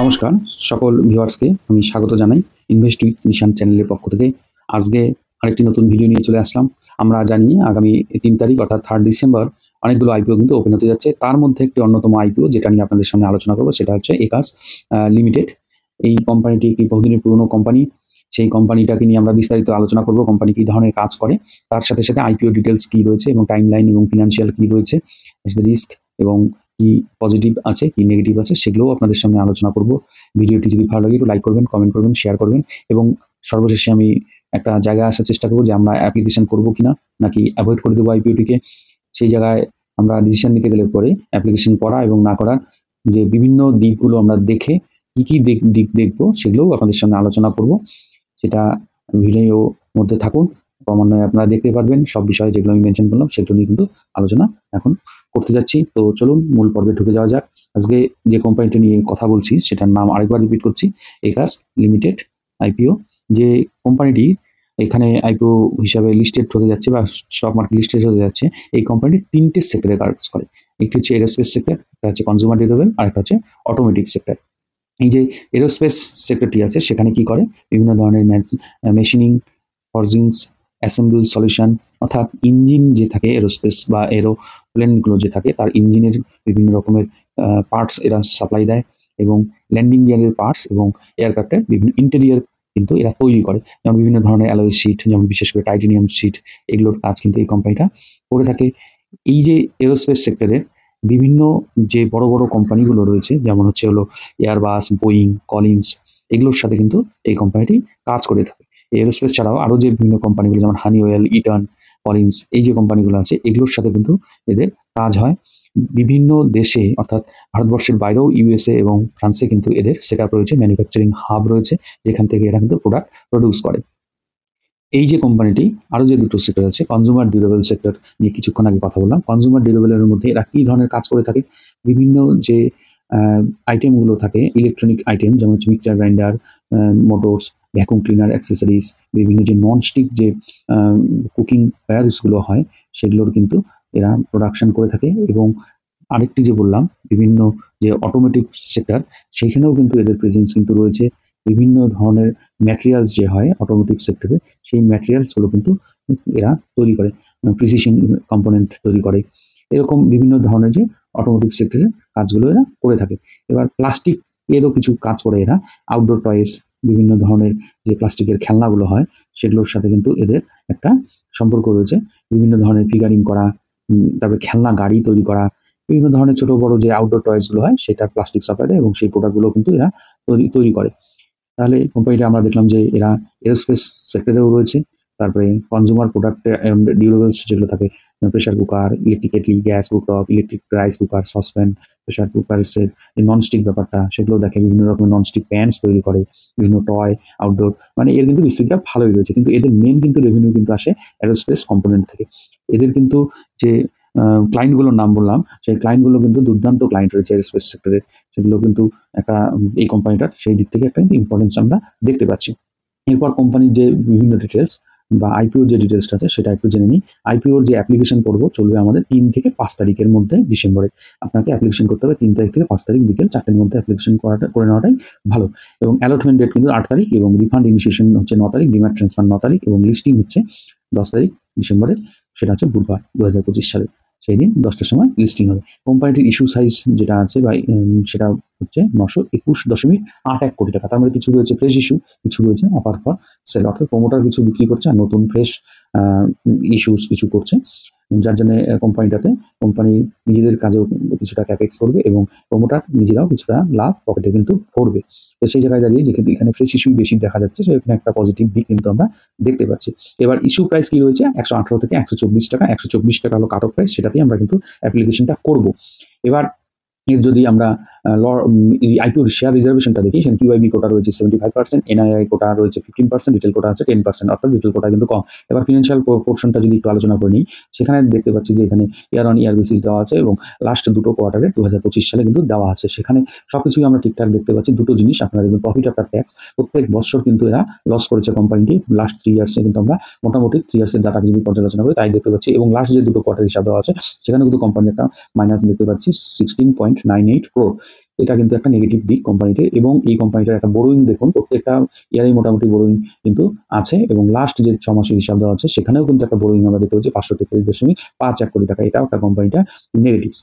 নমস্কার সকল ভিউয়ার্সকে আমি স্বাগত জানাই ইনভেস্ট উইথ নিশান চ্যানেলের পক্ষ থেকে। আজকে আরেকটি নতুন ভিডিও নিয়ে চলে আসলাম। আমরা জানি আগামী ৩ তারিখ অর্থাৎ 3 ডিসেম্বর অনেকগুলো আইপিও কিন্তু ওপেন হতে যাচ্ছে। তার মধ্যে একটি অন্যতম আইপিও যেটা নিয়ে আপনাদের সামনে আলোচনা করব সেটা হচ্ছে একাস লিমিটেড। এই কোম্পানিটি একটি বহুদিনের পুরনো কোম্পানি। সেই কোম্পানিটাকে নিয়ে আমরা বিস্তারিত আলোচনা করব। কোম্পানি কী ধরনের কাজ করে, তার সাথে সাথে আইপিও ডিটেলস কী রয়েছে এবং টাইমলাইন এবং ফিনান্সিয়াল কী রয়েছে, রিস্ক এবং কি পজিটিভ আছে কি নেগেটিভ আছে সেগুলোও আপনাদের সামনে আলোচনা করব। ভিডিওটি যদি ভালো লাগে একটু লাইক করবেন, কমেন্ট করবেন, শেয়ার করবেন এবং সর্বশেষে আমি একটা জায়গায় আসার চেষ্টা করব যে আমরা অ্যাপ্লিকেশন করব কিনা নাকি অ্যাভয়েড করে দেবো আইপিওটিকে। সেই জায়গায় আমরা ডিসিশন নিতে গেলে পরে অ্যাপ্লিকেশন করা এবং না করার যে বিভিন্ন দিকগুলো আমরা দেখে কী কী দিক দেখবো সেগুলোও আপনাদের সামনে আলোচনা করব। সেটা ভিডিওর মধ্যে থাকুন, ক্রমান্বয়ে আপনারা দেখতে পারবেন সব বিষয়ে যেগুলো আমি মেনশন করলাম সেগুলো নিয়ে কিন্তু আলোচনা এখন করতে যাচ্ছি। তো চলুন মূল পর্বে ঢুকে যাওয়া যাক। আজকে যে কোম্পানিটা নিয়ে কথা বলছি সেটার নাম আরেকবার রিপিট করছি, একাস লিমিটেড আইপিও। যে কোম্পানিটি এখানে আইপিও হিসাবে লিস্টেড হতে যাচ্ছে বা স্টক মার্কেট লিস্টেড হতে যাচ্ছে, এই কোম্পানিটি 3টে সেক্টরে কাজ করে। একটি হচ্ছে এরোস্পেস সেক্টর, একটা হচ্ছে কনজিউমার ডিউরেবল, আর একটা হচ্ছে অটোমেটিক সেক্টর। এই যে এরোস্পেস সেক্টরটি আছে সেখানে কি করে, বিভিন্ন ধরনের মেশিনিং, ফরজিংস, অ্যাসেম্বল সলিউশন, অর্থাৎ ইঞ্জিন যে থাকে এরোস্পেস বা এরোপ্লেনগুলো যে থাকে তার ইঞ্জিনের বিভিন্ন রকমের পার্টস এরা সাপ্লাই দেয় এবং ল্যান্ডিং গিয়ারের পার্টস এবং এয়ারক্রাফটের বিভিন্ন ইন্টেরিয়ার কিন্তু এরা তৈরি করে। যেমন বিভিন্ন ধরনের অ্যালয় শিট, যেমন বিশেষ করে টাইটেনিয়াম শিট, এগুলোর কাজ কিন্তু এই কোম্পানিটা করে থাকে। এই যে এরোস্পেস সেক্টরের বিভিন্ন যে বড় বড় কোম্পানিগুলো রয়েছে, যেমন হচ্ছে হলো এয়ারবাস, বোয়িং, কলিন্স, এগুলোর সাথে কিন্তু এই কোম্পানিটি কাজ করে থাকে। এরোস্পেস ছাড়াও আরও যে বিভিন্ন কোম্পানিগুলো যেমন হানিওয়েল, ইটন, কলিন্স, এই যে কোম্পানিগুলো আছে এগুলোর সাথে কিন্তু এদের কাজ হয়। বিভিন্ন দেশে অর্থাৎ ভারতবর্ষের বাইরেও ইউএসএ এবং ফ্রান্সে কিন্তু এদের সেট আপ রয়েছে, ম্যানুফ্যাকচারিং হাব রয়েছে যেখান থেকে এরা কিন্তু প্রোডাক্ট প্রডিউস করে। এই যে কোম্পানিটি আরও যে দুটো সেক্টর আছে, কনজিউমার ডিউরেবল সেক্টর নিয়ে কিছুক্ষণ আগে কথা বললাম। কনজিউমার ডিউরেবলের মধ্যে এরা কী ধরনের কাজ করে থাকে, বিভিন্ন যে আইটেমগুলো থাকে, ইলেকট্রনিক আইটেম যেমন হচ্ছে mixture grinder, motors, vacuum cleaner accessories, বিভিন্ন যে ননস্টিক যে কুকিং ওয়্যারসগুলো হয় সেগুলোর কিন্তু এরা প্রোডাকশন করে থাকে। এবং আরেকটি যে বললাম বিভিন্ন যে অটোমেটিক সেক্টর, সেখানেও কিন্তু এদের প্রেজেন্স কিন্তু রয়েছে। বিভিন্ন ধরনের ম্যাটেরিয়ালস যে হয় অটোমেটিক সেক্টরে, সেই ম্যাটেরিয়ালসগুলো কিন্তু এরা তৈরি করে, প্রিসিশন কম্পোনেন্ট তৈরি করে। এরকম বিভিন্ন ধরনের যে অটোমেটিক সেক্টরের কাজগুলো এরা করে থাকে। এবার প্লাস্টিক এরও কিছু কাজ করে এরা, আউটডোর টয়েস, বিভিন্ন ধরনের যে প্লাস্টিকের খেলনাগুলো হয় সেগুলোর সাথে কিন্তু এদের একটা সম্পর্ক রয়েছে। বিভিন্ন ধরনের ফিগারিং করা, তারপরে খেলনা গাড়ি তৈরি করা, বিভিন্ন ধরনের ছোট বড় যে আউটডোর টয়েসগুলো হয় সেটার প্লাস্টিক সাপ্লাই দেয় এবং সেই প্রোডাক্টগুলো কিন্তু এরা তৈরি করে। তাহলে কোম্পানিটা আমরা দেখলাম যে এরা এরোস্পেস সেক্টরেও রয়েছে। তারপরে কনজিউমার প্রোডাক্ট ডিউরেবলস যেগুলো থাকে, pressure cooker, electric kettle, gas cooktop, electric rice cooker, saucepan, pressure কুকারের ননস্টিক ব্যাপারটা সেগুলো দেখে, বিভিন্ন রকমের ননস্টিক প্যান্স তৈরি করে, বিভিন্ন টয়, আউটডোর, মানে এর কিন্তু বিস্তৃতিটা ভালোই রয়েছে। কিন্তু এদের মেন কিন্তু রেভিনিউ কিন্তু আসে এরোস্পেস কম্পোনেন্ট থেকে। এদের কিন্তু যে ক্লায়েন্টগুলোর নাম বললাম, সেই ক্লায়েন্টগুলো কিন্তু দুর্দান্ত ক্লায়েন্ট রয়েছে এরোস্পেস সেক্টরে। সেগুলো কিন্তু একটা এই কোম্পানিটার সেই দিক থেকে একটা ইম্পর্টেন্স আমরা দেখতে পাচ্ছি। এরপর কোম্পানির যে বিভিন্ন ডিটেলস বা আইপিওর যে ডিটেলসটা আছে সেটা একটু জেনে নিই। আইপিওর যে অ্যাপ্লিকেশন করব চলবে আমাদের 3 থেকে 5 তারিখের মধ্যে ডিসেম্বরে। আপনাকে অ্যাপ্লিকেশন করতে হবে 3 তারিখ থেকে 5 তারিখ বিকেল 4টের মধ্যে অ্যাপ্লিকেশন করে নেওয়াটাই ভালো। এবং অ্যালটমেন্ট ডেট কিন্তু 8 তারিখ এবং রিফান্ড ইনিশিয়েশন হচ্ছে 9 তারিখ, ডিম্যাট ট্রান্সফার 9 তারিখ এবং লিস্টিং হচ্ছে 10 তারিখ ডিসেম্বরের, সেটা হচ্ছে বুধবার 2025 সালে। সেই দিন 10টার সময় লিস্টিং হবে। কোম্পানিটির ইস্যু সাইজ যেটা আছে বা সেটা হচ্ছে 921.81 কোটি টাকা। তার মধ্যে কিছু রয়েছে ফ্রেশ ইস্যু, কিছু রয়েছে অফার ফর সেল, অর্থাৎ প্রমোটার কিছু বিক্রি করছে আর নতুন ফ্রেশ ইস্যুস কিছু করছে, যার জন্য কোম্পানি নিজেদের কাজেও কিছুটা ক্যাপেক্স করবে এবং প্রমোটার নিজেরাও কিছুটা লাভ পকেটে কিন্তু ভরবে। তো সেই জায়গায় দাঁড়িয়ে যেখানে এখানে ফ্রেশ ইস্যুই বেশি দেখা যাচ্ছে সেখানে একটা পজিটিভ দিক কিন্তু আমরা দেখতে পাচ্ছি। এবার ইস্যু প্রাইস কি রয়েছে, 118 থেকে 124 টাকা। 124 টাকা হলো কাট অফ প্রাইস, সেটাতেই আমরা কিন্তু অ্যাপ্লিকেশনটা করব। এবার এর যদি আমরা আইপিওর শেয়ার রিজার্ভেশনটা দেখি, সেখানে কিউআইবি কোটা রয়েছে 75%, এনআইআই কোটা রয়েছে 15%, রিটেল কোটা আছে 10%, অর্থাৎ রিটেল কোটা কিন্তু কম। এবার ফিনান্সিয়াল পোর্শনটা যদি একটু আলোচনা করে নিই, সেখানে দেখতে পাচ্ছি যে এখানে ইয়ার অন ইয়ার বেসিস দেওয়া আছে এবং লাস্ট দুটো কোয়ার্টারে 2025 সালে কিন্তু দেওয়া আছে। সেখানে সবকিছুই আমরা ঠিকঠাক দেখতে পাচ্ছি। দুটো জিনিস আপনারা দেখবেন, প্রফিট আফটার ট্যাক্স প্রত্যেক বছর কিন্তু এরা লস করেছে কোম্পানিটি। লাস্ট 3 ইয়ার্সে কিন্তু আমরা মোটামুটি 3 ইয়ার্সের ডাটা যদি পর্যালোচনা করি তাই দেখতে পাচ্ছি। এবং লাস্ট যে দুটো কোয়ার্টার হিসাব দেওয়া আছে সেখানে কিন্তু কোম্পানির একটা মাইনাস দেখতে পাচ্ছি 16.98 crore। এটা কিন্তু একটা নেগেটিভ দিক কোম্পানিতে, এবং এই কোম্পানিটার একটা বোরোইং দেখুন প্রত্যেকটা ইয়ারে মোটামুটি বোরোইং কিন্তু আছে, এবং লাস্ট যে 6 মাসের হিসাব দেওয়া আছে সেখানেও কিন্তু একটা বোরোইং আমরা দেখতে পাচ্ছি 543.51 কোটি টাকা। এটাও একটা কোম্পানিটা নেগেটিভস।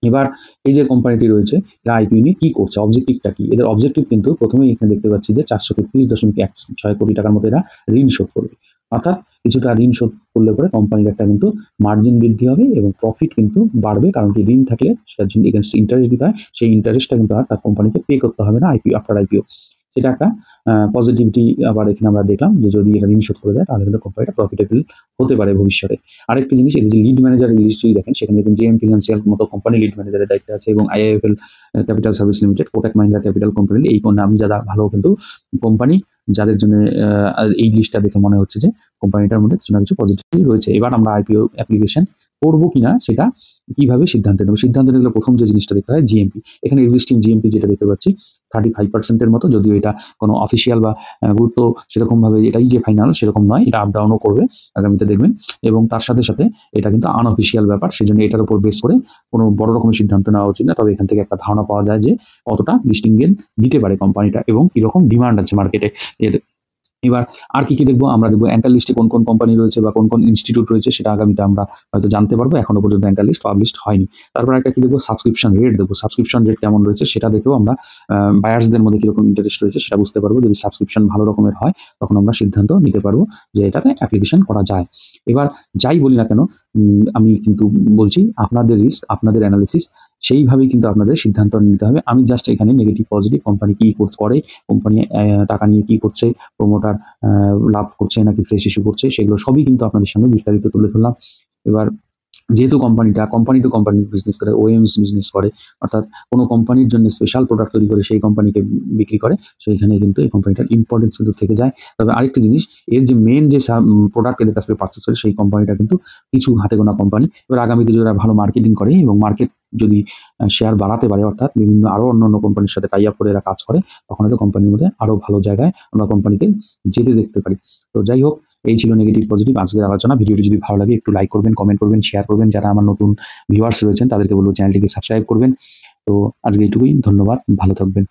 এবার এই যে কোম্পানিটি রয়েছে এরা আইপিও নিয়ে কি করছে, অবজেক্টিভটা কি? এদের অবজেক্টিভ কিন্তু প্রথমেই এখানে দেখতে পাচ্ছি যে 433.16 কোটি টাকার মতো এরা ঋণ শোধ করবে। অর্থাৎ কিছুটা ঋণ শোধ করলে পরে কোম্পানির একটা কিন্তু মার্জিন বৃদ্ধি হবে এবং প্রফিট কিন্তু বাড়বে, কারণ কি ঋণ থাকলে সেটার জন্য এগেনস্ট ইন্টারেস্ট দিতে হয়, সেই ইন্টারেস্টটা কিন্তু আর তার কোম্পানিকে পে করতে হবে না আইপিও আফটার আইপিও। সেটা একটা পজিটিভিটি। আবার এখানে আমরা দেখলাম যে যদি এটা ঋণ শোধ করে দেয় তাহলে কিন্তু কোম্পানিটা প্রফিটেবল হতে পারে ভবিষ্যতে। আরেকটি জিনিস, এই যে লিড ম্যানেজার লিস্ট যদি দেখেন সেখানে দেখবেন জেএম ফিনান্সিয়াল মতো কোম্পানি লিড ম্যানেজারের দায়িত্বে আছে, এবং IIFL capital service limited, Kotak Mahindra capital company, এই নাম যারা ভালো কিন্তু কোম্পানি, যাদের জন্য এই লিস্টটা দেখে মনে হচ্ছে যে কোম্পানিটার মধ্যে কিছু না কিছু পজিটিভ রয়েছে। এবার আমরা আইপিও অ্যাপ্লিকেশন করবো কিনা সেটা কিভাবে সিদ্ধান্ত নেব? সিদ্ধান্ত নিলে প্রথম যে জিনিসটা দেখতে হয় জিএমপি। এখানে এক্সিস্টিং জিএমপি যেটা দেখতে পাচ্ছি 35% মতো, যদিও এটা কোনো অফিসিয়াল বা গুরুত্ব সেরকমভাবে এটাই যে ফাইনাল সেরকম নয়, এটা আপ ডাউনও করবে আগামীতে দেখবেন। এবং তার সাথে সাথে এটা কিন্তু আনঅফিসিয়াল ব্যাপার, সেজন্য এটার উপর বেস করে কোনো বড় রকমের সিদ্ধান্ত নেওয়া উচিত না। তবে এখান থেকে একটা ধারণা পাওয়া যায় যে কতটা লিস্টিং গেইন দিতে পারে কোম্পানিটা এবং কিরকম ডিমান্ড আছে মার্কেটে এর। এবার আর কি দেখবো? আমরা দেখবো অ্যাঙ্কার লিস্টে কোন কোন কোম্পানি রয়েছে বা কোন কোন ইনস্টিটিউট রয়েছে, সেটা আগামীতে আমরা হয়তো জানতে পারবো। এখনো পর্যন্ত অ্যাঙ্কার লিস্ট পাবলিশড হয়নি। তারপর একটা কি দেখবো? সাবস্ক্রিপশন রেট দেখবো। সাবস্ক্রিপশন রেট কেমন রয়েছে সেটা দেখেও আমরা বায়ার্সদের মধ্যে কিরকম ইন্টারেস্ট রয়েছে সেটা বুঝতে পারবো। যদি সাবস্ক্রিপশন ভালো রকমের হয় তখন আমরা সিদ্ধান্ত নিতে পারবো যে এটাতে অ্যাপ্লিকেশন করা যায়। এবার যাই বলি না কেন, আমি কিন্তু বলছি আপনাদের রিস্ক, আপনাদের অ্যানালিসিস, সেইভাবেই কিন্তু আপনাদের সিদ্ধান্ত নিতে হবে। আমি জাস্ট এখানে নেগেটিভ পজিটিভ, কোম্পানি কি করে, কোম্পানি টাকা নিয়ে কি করছে, প্রমোটার লাভ করছে নাকি ফ্রেশ ইস্যু করছে, সেগুলো সবই কিন্তু আপনাদের সামনে বিস্তারিত তুলে ধরলাম। এবার যেহেতু কোম্পানি টু কোম্পানি বিজনেস করে, ওএমস বিজনেস করে, অর্থাৎ কোনো কোম্পানির জন্য স্পেশাল প্রোডাক্ট তৈরি করে সেই কোম্পানিকে বিক্রি করে, সেইখানে কিন্তু এই কোম্পানিটার ইম্পর্টেন্স কিন্তু থেকে যায়। তবে আরেকটি জিনিস, এর যে মেন যে প্রোডাক্ট এদের কাছ থেকে পারচেস করে সেই কোম্পানিটা কিন্তু কিছু হাতে গোনা কোম্পানি। এবার আগামীতে যদি ওরা ভালো মার্কেটিং করে এবং মার্কেট যদি শেয়ার বাড়াতে পারে, অর্থাৎ বিভিন্ন আরও অন্যান্য কোম্পানির সাথে টাই আপ করে এরা কাজ করে, তখন হয়তো কোম্পানির মধ্যে আরও ভালো জায়গায় আমরা কোম্পানিকে যেতে দেখতে পারি। তো যাই হোক, এই ছিল নেগেটিভ পজিটিভ আজকের আলোচনা। ভিডিওটি যদি ভালো লাগে একটু লাইক করবেন, কমেন্ট করবেন, শেয়ার করবেন। যারা আমার নতুন ভিউয়ার্স রয়েছেন তাদেরকে বলবো চ্যানেলটিকে সাবস্ক্রাইব করবেন। তো আজকে এইটুকুই, ধন্যবাদ, ভালো থাকবেন।